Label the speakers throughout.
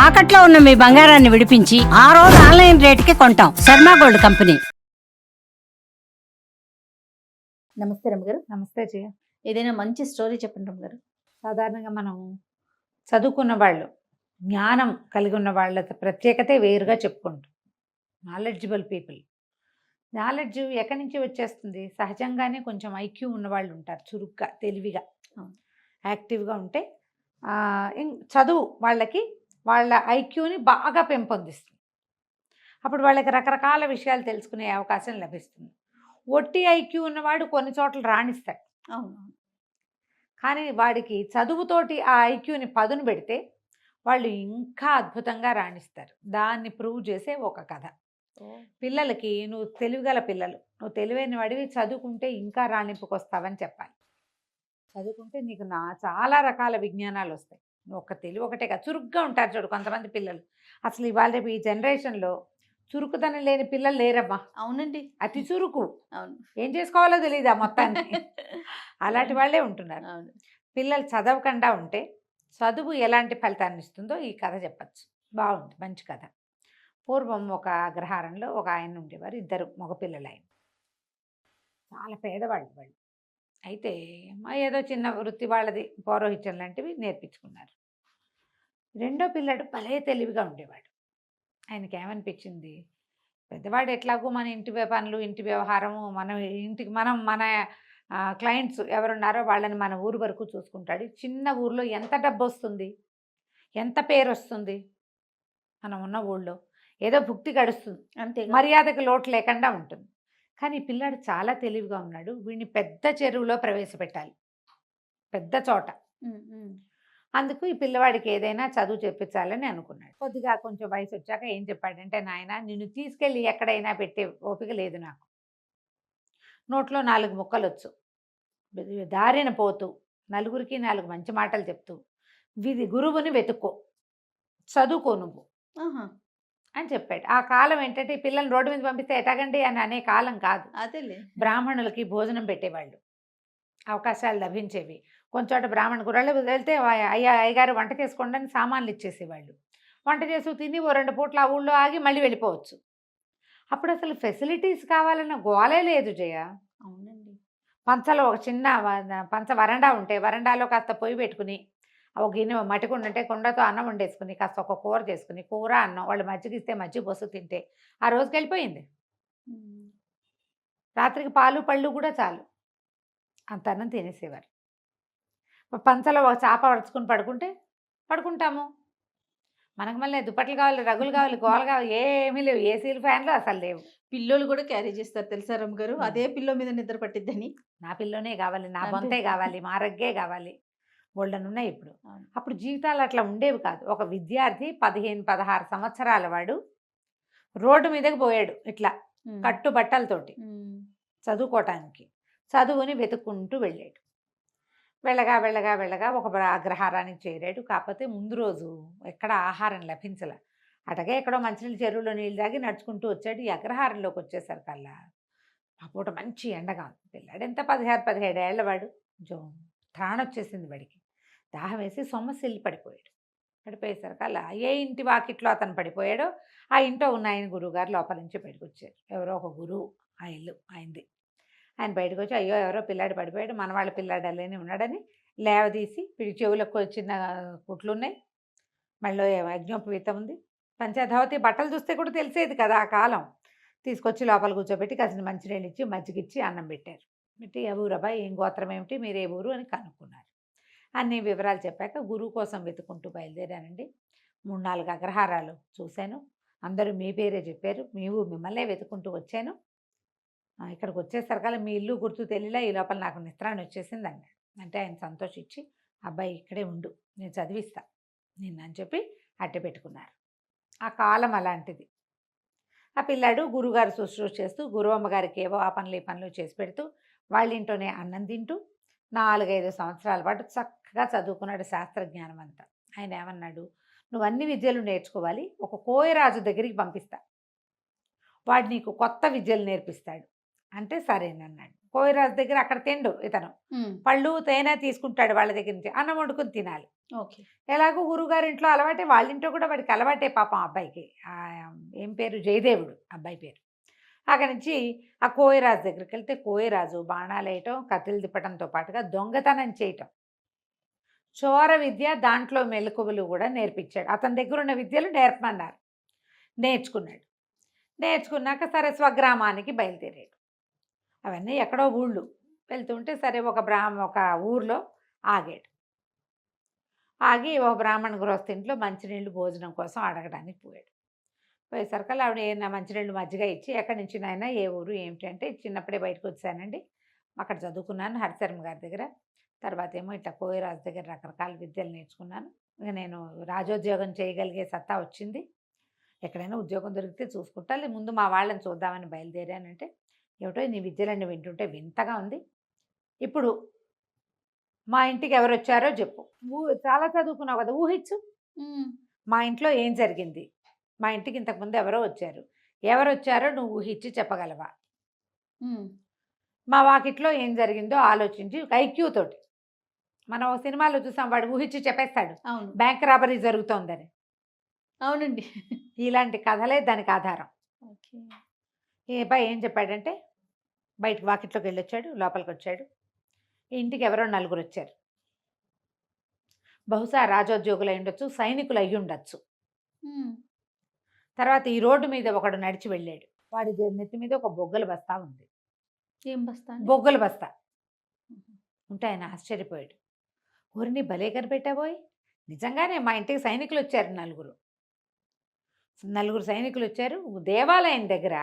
Speaker 1: తాకట్లో ఉన్న మీ బంగారాన్ని విడిపించి ఆ రోజు ఆన్లైన్ రేటుకి కొంటాం. Sharma gold company.
Speaker 2: నమస్తే రమ్మగారు.
Speaker 3: నమస్తే జయ.
Speaker 2: ఏదైనా మంచి స్టోరీ చెప్పండి రమ్మగారు.
Speaker 3: సాధారణంగా మనం చదువుకున్న వాళ్ళు, జ్ఞానం కలిగి ఉన్న వాళ్ళ ప్రత్యేకతే వేరుగా చెప్పుకుంటాం. Knowledgeable people. నాలెడ్జ్ ఎక్కడి నుంచి వచ్చేస్తుంది? సహజంగానే కొంచెం ఐక్యూ ఉన్నవాళ్ళు ఉంటారు, చురుగ్గా, తెలివిగా, యాక్టివ్గా ఉంటే చదువు వాళ్ళకి వాళ్ళ ఐక్యూని బాగా పెంపొందిస్తుంది. అప్పుడు వాళ్ళకి రకరకాల విషయాలు తెలుసుకునే అవకాశం లభిస్తుంది. ఒట్టి ఐక్యూ ఉన్నవాడు కొన్ని చోట్ల రాణిస్తాడు.
Speaker 2: అవును.
Speaker 3: కానీ వాడికి చదువుతోటి ఆ ఐక్యూని పదును పెడితే వాళ్ళు ఇంకా అద్భుతంగా రాణిస్తారు. దాన్ని ప్రూవ్ చేసే ఒక కథ. పిల్లలకి నువ్వు తెలివిగల పిల్లలు, నువ్వు తెలివైన వాడివి, చదువుకుంటే ఇంకా రాణింపుకొస్తావని చెప్పాలి. చదువుకుంటే నీకు చాలా రకాల విజ్ఞానాలు వస్తాయి. నువ్వు ఒక తెలివి ఒకటే కాదు, చురుగ్గా ఉంటారు చూడు కొంతమంది పిల్లలు. అసలు ఇవాళ రేపు ఈ జనరేషన్లో చురుకుతనం లేని పిల్లలు లేరమ్మా.
Speaker 2: అవునండి.
Speaker 3: అతి చురుకు.
Speaker 2: అవును.
Speaker 3: ఏం చేసుకోవాలో తెలియదు ఆ మొత్తాన్ని. అలాంటి వాళ్ళే ఉంటున్నారు.
Speaker 2: అవును.
Speaker 3: పిల్లలు చదవకుండా ఉంటే చదువు ఎలాంటి ఫలితాన్ని ఇస్తుందో ఈ కథ చెప్పచ్చు. బాగుంది, మంచి కథ. పూర్వం ఒక అగ్రహారంలో ఒక ఆయన ఉండేవారు, ఇద్దరు మగపిల్లలు. ఆయన చాలా పేదవాళ్ళు వాళ్ళు. అయితే ఏదో చిన్న వృత్తి వాళ్ళది, పౌరోహిత్యం లాంటివి నేర్పించుకున్నారు. రెండో పిల్లడు భలే తెలివిగా ఉండేవాడు. ఆయనకి ఏమనిపించింది, పెద్దవాడు ఎట్లాగో మన ఇంటి పనులు, ఇంటి వ్యవహారము, మన క్లయింట్స్ ఎవరున్నారో వాళ్ళని మన ఊరు వరకు చూసుకుంటాడు. చిన్న ఊర్లో ఎంత డబ్బు వస్తుంది, ఎంత పేరు వస్తుంది, మనం ఉన్న ఊళ్ళో ఏదో భుక్తి గడుస్తుంది,
Speaker 2: అంతే.
Speaker 3: మర్యాదకు లోటు లేకుండా ఉంటుంది. కానీ పిల్లాడు చాలా తెలివిగా ఉన్నాడు. వీడిని పెద్ద చెరువులో ప్రవేశపెట్టాలి, పెద్ద చోట. అందుకు ఈ పిల్లవాడికి ఏదైనా చదువు చెప్పించాలని అనుకున్నాడు. కొద్దిగా కొంచెం వయసు వచ్చాక ఏం చెప్పాడంటే, నాయన నిన్ను తీసుకెళ్ళి ఎక్కడైనా పెట్టే ఓపిక లేదు నాకు. నోట్లో 4 ముక్కలు వచ్చు, దారిన పోతూ నలుగురికి 4 మంచి మాటలు చెప్తూ గురువుని వెతుక్కో, చదువుకో నువ్వు అని చెప్పాడు. ఆ కాలం ఏంటంటే ఈ పిల్లల్ని రోడ్డు మీద పంపిస్తే ఎటాగండి అని అనే కాలం కాదు.
Speaker 2: అదేలే.
Speaker 3: బ్రాహ్మణులకి భోజనం పెట్టేవాళ్ళు, అవకాశాలు లభించేవి. కొంచెం బ్రాహ్మణ గుర్రాలు వెళ్తే అయ్యగారు వంట చేసుకోండి అని సామాన్లు ఇచ్చేసేవాళ్ళు. వంట చేసి తిని 2 పూట్ల ఆ ఊళ్ళో ఆగి మళ్ళీ వెళ్ళిపోవచ్చు. అప్పుడు అసలు ఫెసిలిటీస్ కావాలన్న గోలే లేదు జయ.
Speaker 2: అవునండి.
Speaker 3: పంచలో ఒక చిన్న పంచ వరండా ఉంటే వరండాలో కాస్త పొయ్యి పెట్టుకుని, ఒక గిన్నె మట్టి కుండ ఉంటే కుండతో అన్నం వండేసుకుని, కాస్త ఒక కూర చేసుకుని, కూర అన్నం వాళ్ళు మజ్జిగ ఇస్తే మజ్జిగ పోసు తింటే ఆ రోజుకి వెళ్ళిపోయింది. రాత్రికి పాలు పళ్ళు కూడా చాలు, అంత అన్నం తినేసేవారు. పంచలో ఒక చాప పడుచుకుని పడుకుంటాము. మనకు మళ్ళీ దుప్పట్లు కావాలి, రగులు కావాలి, గోల కావాలి, ఏమీ లేవు. ఏసీలు, ఫ్యాన్లు అసలు లేవు.
Speaker 2: పిల్లోలు కూడా క్యారీ చేస్తారు తెలుసా రమ్మగారు, అదే పిల్లో మీద నిద్ర పట్టిద్దని.
Speaker 3: నా పిల్లోనే కావాలి, నా బొంతే కావాలి, మా రగ్గే కావాలి, బోల్డన్ ఉన్నాయి ఇప్పుడు. అప్పుడు జీవితాలు అట్లా ఉండేవి కాదు. ఒక విద్యార్థి 15-16 సంవత్సరాల వాడు రోడ్డు మీదకి పోయాడు ఇట్లా కట్టు బట్టలతోటి చదువుకోవటానికి. చదువుని వెతుక్కుంటూ వెళ్ళాడు. వెళ్ళగా ఒక అగ్రహారానికి చేరాడు. కాకపోతే ముందు రోజు ఎక్కడ ఆహారం లభించలే. అటగే ఎక్కడో మంచినీళ్ళు చెరువులో నీళ్ళు తాగి నడుచుకుంటూ వచ్చాడు. ఈ అగ్రహారంలోకి వచ్చేసరికల్లా ఆ పూట మంచి ఎండగా ఉంది. పిల్లాడు ఎంత 16-17 ఏళ్ల వాడు. కొంచెం త్రాణ వచ్చేసింది వాడికి. దాహం వేసి సొమ్మసిల్లి పడిపోయేసరికల్లా ఏ ఇంటి వాకిట్లో అతను పడిపోయాడో ఆ ఇంట్లో ఉన్న ఆయన గురువుగారు లోపల నుంచి బయటకు వచ్చారు. ఎవరో ఒక గురువు, ఆ ఇల్లు ఆయనది. ఆయన బయటకు వచ్చి, అయ్యో ఎవరో పిల్లాడు పడిపోయాడు, మన వాళ్ళ పిల్లాడు అలానే ఉన్నాడని లేవదీసి, వీడి చెవులకు చిన్న కుట్లు ఉన్నాయి, మళ్ళీ యజ్ఞోపవీతం ఉంది, పంచధవతి బట్టలు చూస్తే కూడా తెలిసేది కదా ఆ కాలం. తీసుకొచ్చి లోపల కూర్చోబెట్టి కాసిన మంచినీళ్ళు ఇచ్చి మజ్జిగిచ్చి అన్నం పెట్టారు. పెట్టి ఏ ఊరబ్బా, ఏం గోత్రం ఏమిటి, మీరు ఏ ఊరు అని కనుక్కున్నారు. అన్ని వివరాలు చెప్పాక గురువు కోసం వెతుకుంటూ బయలుదేరానండి. 3-4 అగ్రహారాలు చూశాను, అందరూ మీ పేరే చెప్పారు, మిమ్మల్నే వెతుకుంటూ వచ్చాను. ఇక్కడికి వచ్చేసరికల్లా మీ ఇల్లు గుర్తు తెలియలా, ఈ లోపల నాకు నిద్రాన్ని వచ్చేసింది అన్నాడు. అంటే ఆయన సంతోషించి, అబ్బాయి ఇక్కడే ఉండు, నేను చదివిస్తా నిన్ను అని చెప్పి అట్టె పెట్టుకున్నారు. ఆ కాలం అలాంటిది. ఆ పిల్లాడు గురువుగారు శుశ్రూష చేస్తూ, గురువమ్మగారికి ఏవో ఆ పనులు ఈ పనులు చేసి పెడుతూ, వాళ్ళ ఇంట్లోనే అన్నం తింటూ 4-5 సంవత్సరాల పాటు చక్కగా చదువుకున్నాడు శాస్త్రజ్ఞానం అంతా. ఆయన ఏమన్నాడు, నువ్వు అన్ని విద్యలు నేర్చుకోవాలి, ఒక కోయరాజు దగ్గరికి పంపిస్తా, వాడు నీకు కొత్త విద్యలు నేర్పిస్తాడు అంటే సరేనన్నాడు. కోవిరాజు దగ్గర అక్కడ తిండు ఇతను. పళ్ళు తేనె తీసుకుంటాడు వాళ్ళ దగ్గర నుంచి, అన్నం వండుకుని తినాలి.
Speaker 2: ఓకే.
Speaker 3: ఎలాగో గురువుగారింట్లో అలవాటే, వాళ్ళ ఇంట్లో కూడా వాడికి అలవాటే పాపం అబ్బాయికి. ఏం పేరు, జయదేవుడు అబ్బాయి పేరు. అక్కడి నుంచి ఆ కోయరాజు దగ్గరికి వెళ్తే కోయరాజు బాణాలు వేయటం, కత్తులు తిప్పటంతో పాటుగా దొంగతనం చేయటం, చోర విద్య, దాంట్లో మెలకువలు కూడా నేర్పించాడు. అతని దగ్గర ఉన్న విద్యలు నేర్పమన్నారు. నేర్చుకున్నాడు. నేర్చుకున్నాక సరే స్వగ్రామానికి బయలుదేరాడు. అవన్నీ ఎక్కడో ఊళ్ళు వెళ్తుంటే సరే ఒక ఊర్లో ఆగాడు. ఆగి ఒక బ్రాహ్మణ గృహస్థింట్లో మంచినీళ్ళు భోజనం కోసం అడగడానికి పోయాడు. పోయేసరికల్లా ఆవిడ ఏమైనా మంచినీళ్ళు మజ్జిగ ఇచ్చి, ఎక్కడి నుంచి నాయనా, ఏ ఊరు ఏమిటి అంటే, చిన్నప్పుడే బయటకు వచ్చానండి, అక్కడ చదువుకున్నాను హరిశర్మ గారి దగ్గర, తర్వాత ఏమో ఇట్లా కోయరాజు దగ్గర రకరకాల విద్యలు నేర్చుకున్నాను, ఇక నేను రాజోద్యోగం చేయగలిగే సత్తా వచ్చింది, ఎక్కడైనా ఉద్యోగం దొరికితే చూసుకుంటా, ముందు మా వాళ్ళని చూద్దామని బయలుదేరానంటే, ఏమిటో నీ విద్యలన్నీ వింటుంటే వింతగా ఉంది, ఇప్పుడు మా ఇంటికి ఎవరు వచ్చారో చెప్పు, చాలా చదువుకున్నావు కదా, ఊహించు, మా ఇంట్లో ఏం జరిగింది, మా ఇంటికి ఇంతకుముందు ఎవరో వచ్చారు, ఎవరు వచ్చారో నువ్వు ఊహించి చెప్పగలవా, మా వాకిట్లో ఏం జరిగిందో ఆలోచించి ఐక్యూ తోటి, మనం సినిమాలో చూసాం, వాడు ఊహించి చెప్పేస్తాడు
Speaker 2: అవును.
Speaker 3: బ్యాంక్ రాబరీ జరుగుతోందని.
Speaker 2: అవునండి.
Speaker 3: ఇలాంటి కథలే దానికి ఆధారం.
Speaker 2: ఓకే.
Speaker 3: ఈ అబ్బాయి ఏం చెప్పాడంటే, బయటకు వాకిట్లోకి వెళ్ళొచ్చాడు, లోపలికి వచ్చాడు, ఇంటికి ఎవరో నలుగురు వచ్చారు, బహుశా రాజోద్యోగులు అయి ఉండొచ్చు, సైనికులు అయ్యి ఉండొచ్చు. తర్వాత ఈ రోడ్డు మీద ఒకడు నడిచి వెళ్ళాడు, వాడి నెత్తి మీద ఒక బొగ్గల బస్తా ఉంది.
Speaker 2: ఏం బస్తా?
Speaker 3: బొగ్గల బస్తా ఉంటే ఆయన ఆశ్చర్యపోయాడు. ఊరిని భలే కనిపెట్టాబోయ్, నిజంగానే మా ఇంటికి సైనికులు వచ్చారు, నలుగురు సైనికులు వచ్చారు. దేవాలయం దగ్గర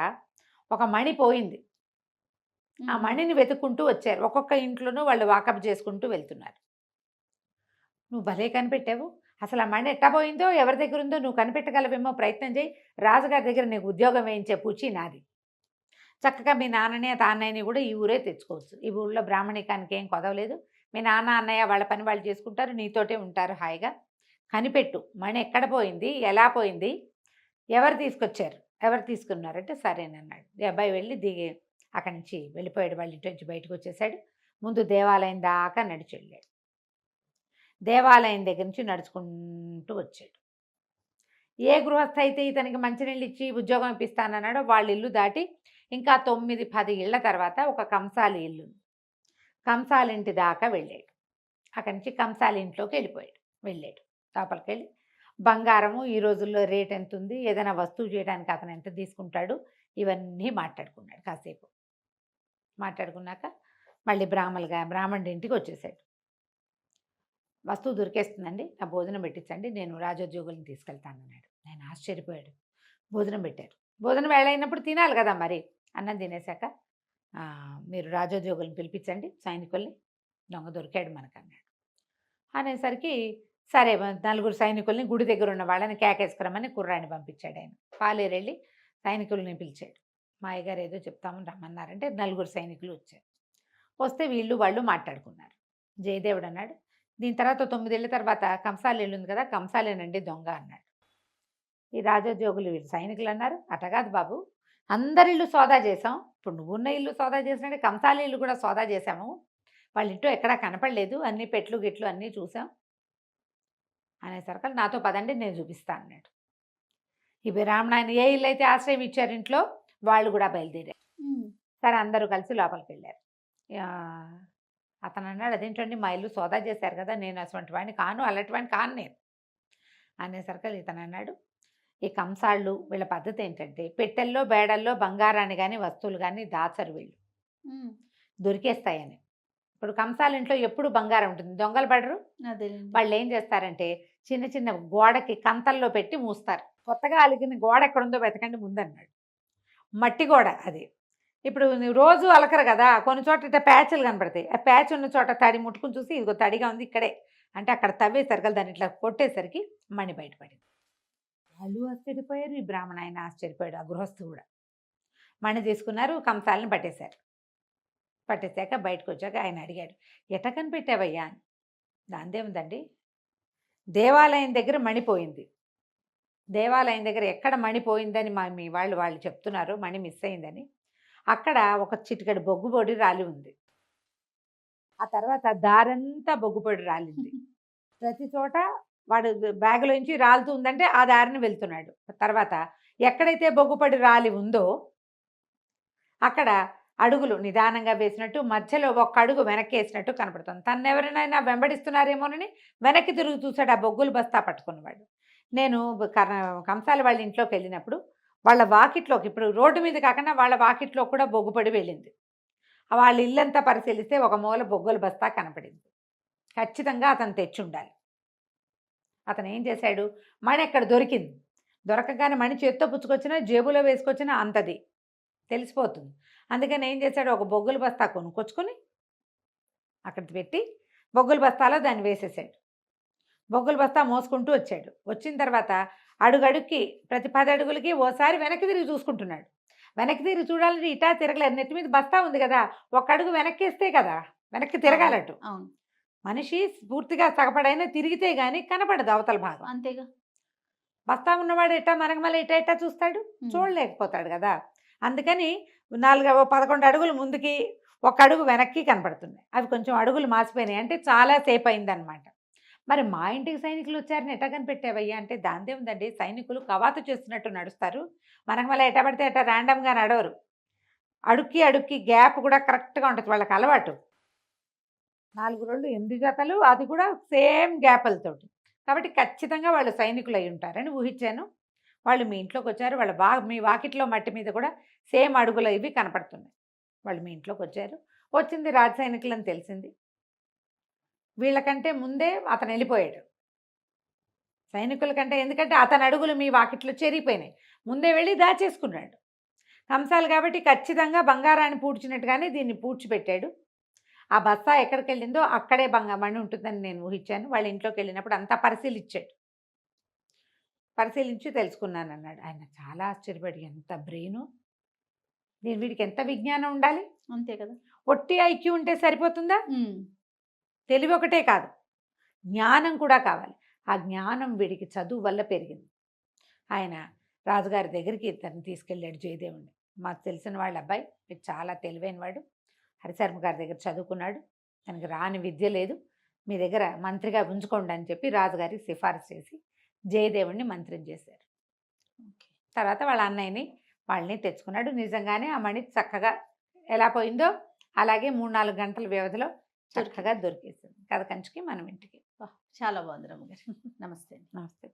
Speaker 3: ఒక మణి పోయింది, ఆ మణిని వెతుక్కుంటూ వచ్చారు, ఒక్కొక్క ఇంట్లోనూ వాళ్ళు వాకప్ చేసుకుంటూ వెళ్తున్నారు. నువ్వు భలే కనిపెట్టావు, అసలు ఆ మణి ఎట్టా పోయిందో, ఎవరి దగ్గర ఉందో నువ్వు కనిపెట్టగలవేమో, ప్రయత్నం చేయి, రాజుగారి దగ్గర నీకు ఉద్యోగం వేయించే పూచి నాది, చక్కగా మీ నాన్నని తాన్నయ్యని కూడా ఈ ఊరే తెచ్చుకోవచ్చు, ఈ ఊళ్ళో బ్రాహ్మణికానికి ఏం కొదవలేదు, మీ నాన్న అన్నయ్య వాళ్ళ పని వాళ్ళు చేసుకుంటారు, నీతోటే ఉంటారు హాయిగా, కనిపెట్టు, మణి ఎక్కడ పోయింది, ఎలా పోయింది, ఎవరు తీసుకొచ్చారు, ఎవరు తీసుకున్నారంటే సరేనన్నాడు. ఈ అబ్బాయి వెళ్ళి దిగి అక్కడి నుంచి వెళ్ళిపోయాడు, వాళ్ళ ఇంటి నుంచి బయటకు వచ్చేసాడు. ముందు దేవాలయం దాకా నడిచి వెళ్ళాడు, దేవాలయం దగ్గర నుంచి నడుచుకుంటూ వచ్చాడు. ఏ గృహస్థ అయితే ఇతనికి మంచినీళ్ళు ఇచ్చి ఉద్యోగం ఇప్పిస్తానన్నాడో వాళ్ళ ఇల్లు దాటి ఇంకా 9-10 ఇళ్ల తర్వాత ఒక కంసాలి ఇల్లు, కంసాలి ఇంటి దాకా వెళ్ళాడు. అక్కడి నుంచి కంసాలి ఇంట్లోకి వెళ్ళాడు, లోపలికి వెళ్ళి బంగారము ఈ రోజుల్లో రేట్ ఎంత ఉంది, ఏదైనా వస్తువు చేయడానికి అతను ఎంత తీసుకుంటాడు, ఇవన్నీ మాట్లాడుకున్నాడు. కాసేపు మాట్లాడుకున్నాక మళ్ళీ బ్రాహ్మణుడి ఇంటికి వచ్చేసాడు. వస్తువు దొరికేస్తుందండి, నా భోజనం పెట్టించండి, నేను రాజోద్యోగులను తీసుకెళ్తానన్నాడు. ఆయన ఆశ్చర్యపోయాడు. భోజనం పెట్టారు, భోజనం వేళ అయినప్పుడు తినాలి కదా, మరి అన్నం తినేశాక మీరు రాజోద్యోగులను పిలిపించండి, సైనికుల్ని, దొంగ దొరికాడు మనకన్నాడు. అనేసరికి సరే 4 సైనికుల్ని గుడి దగ్గర ఉన్న వాళ్ళని కేకేసుకురమ్మని కుర్రాన్ని పంపించాడు. ఆయన పాలేరెళ్ళి సైనికుల్ని పిలిచాడు. మా అయ్యగారు ఏదో చెప్తామని రమ్మన్నారంటే 4 సైనికులు వచ్చారు. వస్తే వాళ్ళు మాట్లాడుకున్నారు. జయదేవుడు అన్నాడు, దీని తర్వాత 9 ఏళ్ళ తర్వాత కంసాలి ఇల్లు ఉంది కదా, కంసాలేనండి దొంగ అన్నాడు. ఈ రాజోద్యోగులు వీళ్ళు సైనికులు అన్నారు, అటగాదు బాబు, అందరి ఇల్లు సోదా చేసాం, ఇప్పుడు నువ్వున్న ఇల్లు సోదా చేసినట్టే కంసాలి ఇల్లు కూడా సోదా చేసాము, వాళ్ళ ఇంట్లో ఎక్కడా కనపడలేదు, అన్ని పెట్లు గిట్లు అన్నీ చూసాం అనేసరికి నాతో పదండి నేను చూపిస్తాను అన్నాడు. ఈ బ్రాహ్మణ ఏ ఇల్లు అయితే ఆశ్రయం ఇచ్చారు ఇంట్లో వాళ్ళు కూడా బయలుదేరారు. సరే అందరూ కలిసి లోపలికి వెళ్ళారు. అతను అన్నాడు, అదేంటండి మా ఇల్లు సోదా చేశారు కదా, నేను అటువంటి వాడిని కాను, అలాంటి వాడిని కాను నేను అనేసరికి ఇతను అన్నాడు, ఈ కంసాళ్ళు వీళ్ళ పద్ధతి ఏంటంటే పెట్టెల్లో బేడల్లో బంగారాన్ని కానీ వస్తువులు కానీ దాచరు, వీళ్ళు దొరికేస్తాయని. ఇప్పుడు కంసాల ఇంట్లో ఎప్పుడు బంగారం ఉంటుంది, దొంగలు పడరు. వాళ్ళు ఏం చేస్తారంటే చిన్న చిన్న గోడకి కంతల్లో పెట్టి మూస్తారు. కొత్తగా అలిగిన గోడ ఎక్కడుందో వెతకండి ముందన్నాడు. మట్టి గోడ అది. ఇప్పుడు రోజు అలకరు కదా, కొన్ని చోట ఇట్లా ప్యాచ్లు కనపడతాయి, ఆ ప్యాచ్ ఉన్న చోట తడి ముట్టుకుని చూసి ఇదిగో తడిగా ఉంది ఇక్కడే అంటే అక్కడ తవ్వేసరికి దాన్ని ఇట్లా కొట్టేసరికి మణి బయటపడింది. వాళ్ళు ఆశ్చర్యపోయారు, ఈ బ్రాహ్మణ ఆయన ఆశ్చర్యపోయాడు, ఆ గృహస్థు కూడా. మణి తీసుకున్నారు, కంసాలని పట్టేశారు. పట్టేశాక బయటకు వచ్చాక ఆయన అడిగాడు, ఎట కనిపెట్టావయ్యా అని. దాందేముందండి, దేవాలయం దగ్గర మణిపోయింది, దేవాలయం దగ్గర ఎక్కడ మణిపోయిందని మీ వాళ్ళు చెప్తున్నారు, మణి మిస్ అయిందని. అక్కడ ఒక చిటికెడు బొగ్గు పొడి రాలి ఉంది. ఆ తర్వాత దారంతా బొగ్గు పొడి రాలింది. ప్రతి చోట వాడు బ్యాగులోంచి రాలుతూ ఉందంటే ఆ దారిని వెళ్తున్నాడు. తర్వాత ఎక్కడైతే బొగ్గుపడి రాలి ఉందో అక్కడ అడుగులు నిదానంగా వేసినట్టు, మధ్యలో ఒక్క అడుగు వెనక్కి వేసినట్టు కనపడుతుంది. తను ఎవరినైనా వెంబడిస్తున్నారేమోనని వెనక్కి తిరిగి చూశాడు ఆ బొగ్గులు బస్తా పట్టుకున్నవాడు. నేను కంసాలి వాళ్ళ ఇంట్లోకి వెళ్ళినప్పుడు వాళ్ళ వాకిట్లోకి, ఇప్పుడు రోడ్డు మీద కాకుండా వాళ్ళ వాకిట్లో కూడా బొగ్గుపడి వెళ్ళింది. వాళ్ళ ఇల్లంతా పరిశీలిస్తే ఒక మూల బొగ్గుల బస్తా కనపడింది. ఖచ్చితంగా అతను తెచ్చి ఉండాలి. అతను ఏం చేశాడు, మణి ఎక్కడ దొరికింది. దొరకగానే మణి చేత్తో పుచ్చుకొచ్చినా జేబులో వేసుకొచ్చినా అంతది తెలిసిపోతుంది. అందుకని ఏం చేశాడు, ఒక బొగ్గుల బస్తా కొనుక్కొచ్చుకొని అక్కడ పెట్టి బొగ్గుల బస్తాలో దాన్ని వేసేసాడు. బొగ్గుల బస్తా మోసుకుంటూ వచ్చాడు. వచ్చిన తర్వాత అడుగడుక్కి ప్రతి 10 అడుగులకి ఓసారి వెనక్కి తిరిగి చూసుకుంటున్నాడు. వెనక్కి తిరిగి చూడాలంటే ఇటా తిరగలేదు, నెత్తి మీద బస్తా ఉంది కదా, ఒక అడుగు వెనక్కి వేస్తే కదా వెనక్కి తిరగాలట్టు.
Speaker 2: అవును,
Speaker 3: మనిషి పూర్తిగా సగపడైనా తిరిగితే గానీ కనపడదు అవతల భాగం.
Speaker 2: అంతేగా.
Speaker 3: బస్తా ఉన్నవాడు ఎట్టా మరగమల ఎట్టా చూస్తాడు, చూడలేకపోతాడు కదా. అందుకని 11 అడుగులు ముందుకి, ఒక అడుగు వెనక్కి కనపడుతున్నాయి. అవి కొంచెం అడుగులు మాసిపోయినాయి, అంటే చాలా సేపు అయిందనమాట. మరి మా ఇంటికి సైనికులు వచ్చారని ఎట్టా కనిపెట్టావయ్యా అంటే, దాందే ఉందండి, సైనికులు కవాతు చేస్తున్నట్టు నడుస్తారు, మనకు మళ్ళీ ఎట్టా పడితే ఎట్టా ర్యాండమ్గా నడవరు. అడుక్కి గ్యాప్ కూడా కరెక్ట్గా ఉంటుంది, వాళ్ళకి అలవాటు. 4 రోళ్ళు 8 జతలు, అది కూడా సేమ్ గ్యాపులతోటి. కాబట్టి ఖచ్చితంగా వాళ్ళు సైనికులు అయి ఉంటారని ఊహించాను. వాళ్ళు మీ ఇంట్లోకి వచ్చారు, మీ వాకిట్లో మట్టి మీద కూడా సేమ్ అడుగులు ఇవి కనపడుతున్నాయి. వాళ్ళు మీ ఇంట్లోకి వచ్చారు, వచ్చింది రాజ సైనికులు అని తెలిసింది. వీళ్ళకంటే ముందే అతను వెళ్ళిపోయాడు సైనికుల కంటే, ఎందుకంటే అతని అడుగులు మీ వాకిట్లో చేరిపోయినాయి, ముందే వెళ్ళి దాచేసుకున్నాడు. కంసాలు కాబట్టి ఖచ్చితంగా బంగారాన్ని పూడ్చినట్టుగానే దీన్ని పూడ్చిపెట్టాడు. ఆ బస్తా ఎక్కడికి వెళ్ళిందో అక్కడే మణి ఉంటుందని నేను ఊహించాను. వాళ్ళ ఇంట్లోకి వెళ్ళినప్పుడు అంతా పరిశీలించి తెలుసుకున్నాను అన్నాడు. ఆయన చాలా ఆశ్చర్యపడి, ఎంత బ్రెయిను, వీడికి ఎంత విజ్ఞానం ఉండాలి,
Speaker 2: అంతే కదా.
Speaker 3: ఒట్టి ఐక్యూ ఉంటే సరిపోతుందా, తెలివి ఒకటే కాదు, జ్ఞానం కూడా కావాలి. ఆ జ్ఞానం వీడికి చదువు వల్ల పెరిగింది. ఆయన రాజుగారి దగ్గరికి తను తీసుకెళ్ళాడు జయదేవుని. మాకు తెలిసిన వాళ్ళ అబ్బాయి, చాలా తెలివైన వాడు, హరిశర్మ గారి దగ్గర చదువుకున్నాడు, తనకి రాని విద్య లేదు, మీ దగ్గర మంత్రిగా ఉంచుకోండి అని చెప్పి రాజుగారికి సిఫారసు చేసి జయదేవుణ్ణి మంత్రిని చేశారు. తర్వాత వాళ్ళ అన్నయ్యని వాళ్ళని తెచ్చుకున్నాడు. నిజంగానే ఆ మణి చక్కగా ఎలా పోయిందో అలాగే 3-4 గంటల వ్యవధిలో చక్కగా దొరికేసింది. కథ కంచికి మనం ఇంటికి.
Speaker 2: చాలా బాగుంది రమ్మగారు. నమస్తే.
Speaker 3: నమస్తే.